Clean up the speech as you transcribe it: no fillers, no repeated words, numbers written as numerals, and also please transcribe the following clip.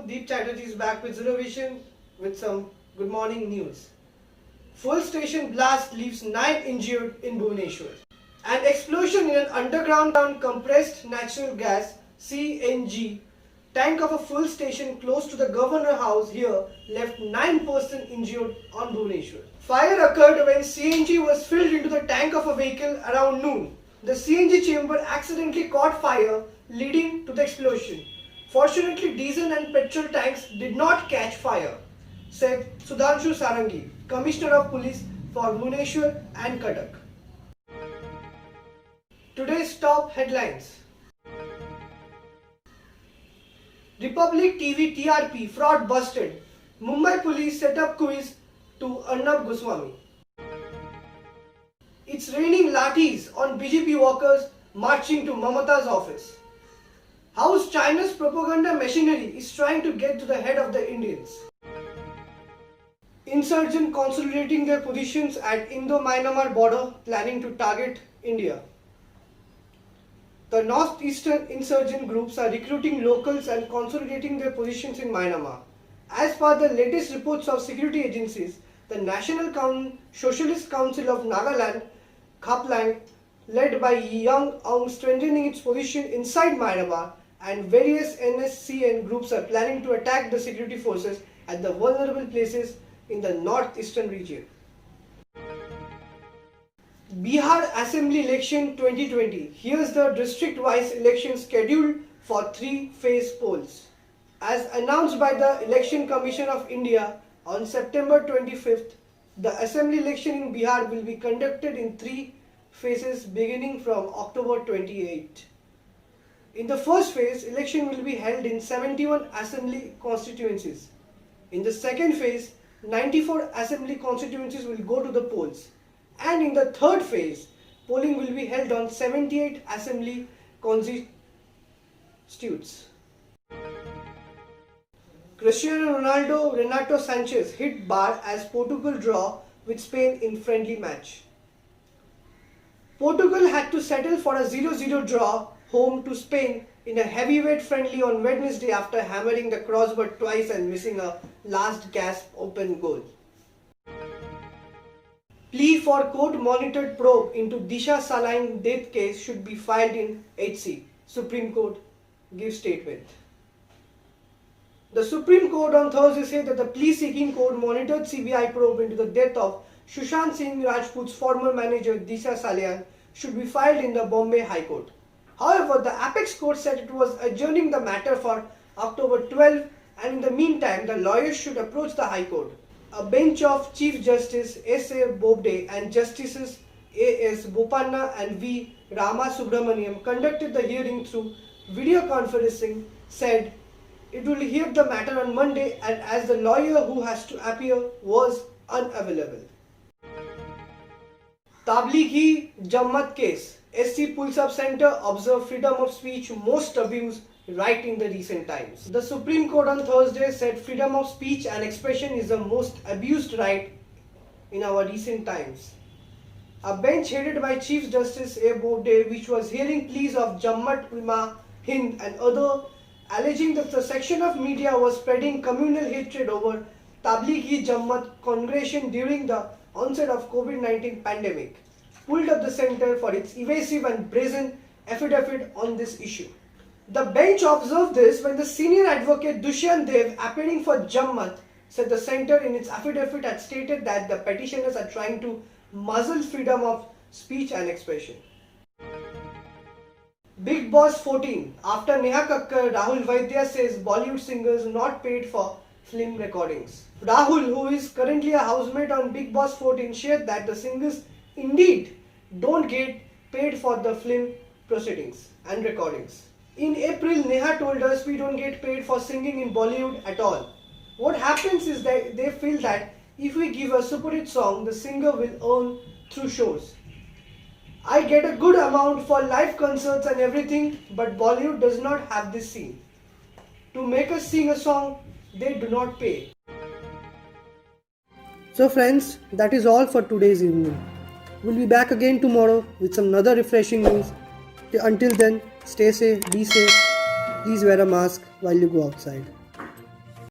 Deep Chatterjee is back with Zero Vision with some good morning news. Full station blast leaves 9 injured in Bhubaneswar. An explosion in an underground compressed natural gas (CNG) tank of a full station close to the Governor House here left 9 persons injured on Bhubaneswar. Fire occurred when CNG was filled into the tank of a vehicle around noon. The CNG chamber accidentally caught fire, leading to the explosion. Fortunately, diesel and petrol tanks did not catch fire, said Sudhanshu Sarangi, Commissioner of Police for Bhubaneswar and Cuttack. Today's top headlines. Republic TV TRP fraud busted. Mumbai police set up quiz to Arnab Goswami. It's raining lathis on BJP workers marching to Mamata's office. How China's propaganda machinery is trying to get to the head of the Indians. Insurgents consolidating their positions at Indo-Myanmar border, planning to target India. The northeastern insurgent groups are recruiting locals and consolidating their positions in Myanmar. As per the latest reports of security agencies, the National Socialist Council of Nagaland, Khaplang, led by Young Aung, strengthening its position inside Myanmar, and various NSCN groups are planning to attack the security forces at the vulnerable places in the northeastern region. Bihar Assembly Election 2020. Here's the district-wise election scheduled for 3-phase polls. As announced by the Election Commission of India on September 25th, the assembly election in Bihar will be conducted in 3 phases beginning from October 28. In the first phase, election will be held in 71 assembly constituencies. In the second phase, 94 assembly constituencies will go to the polls. And in the third phase, polling will be held on 78 assembly constituents. Cristiano Ronaldo, Renato Sanchez hit bar as Portugal draw with Spain in friendly match. Portugal had to settle for a 0-0 draw home to Spain in a heavyweight friendly on Wednesday after hammering the crossbar twice and missing a last gasp open goal. Plea for court-monitored probe into Disha Saline death case should be filed in HC. Supreme Court gives statement. The Supreme Court on Thursday said that the plea-seeking court-monitored CBI probe into the death of Sushant Singh Rajput's former manager Disha Salian should be filed in the Bombay High Court. However, the Apex Court said it was adjourning the matter for October 12, and in the meantime, the lawyers should approach the High Court. A bench of Chief Justice S.A. Bobde and Justices A.S. Bopanna and V. Rama Subramaniam conducted the hearing through video conferencing, said it will hear the matter on Monday, and as the lawyer who has to appear was unavailable. Tablighi Jammat case. SC Pulsab Center observed freedom of speech most abused right in the recent times. The Supreme Court on Thursday said freedom of speech and expression is the most abused right in our recent times. A bench headed by Chief Justice A. Bobde, which was hearing pleas of Jammat Ulama Hind and others, alleging that the section of media was spreading communal hatred over Tablighi Jammat congregation during the onset of COVID-19 pandemic, pulled up the center for its evasive and brazen affidavit on this issue. The bench observed this when the senior advocate Dushyant Dev, appearing for Jammat, said the center in its affidavit had stated that the petitioners are trying to muzzle freedom of speech and expression. Bigg Boss 14. After Neha Kakkar, Rahul Vaidya says Bollywood singers not paid for film recordings. Rahul, who is currently a housemate on Bigg Boss 14, shared that the singers indeed don't get paid for the film proceedings and recordings. In April, Neha told us we don't get paid for singing in Bollywood at all. What happens is that they feel that if we give a super hit song, the singer will earn through shows. I get a good amount for live concerts and everything, but Bollywood does not have this scene. To make us sing a song, they do not pay. So friends, that is all for today's evening. We'll be back again tomorrow with some other refreshing news. Until then, stay safe, be safe. Please wear a mask while you go outside.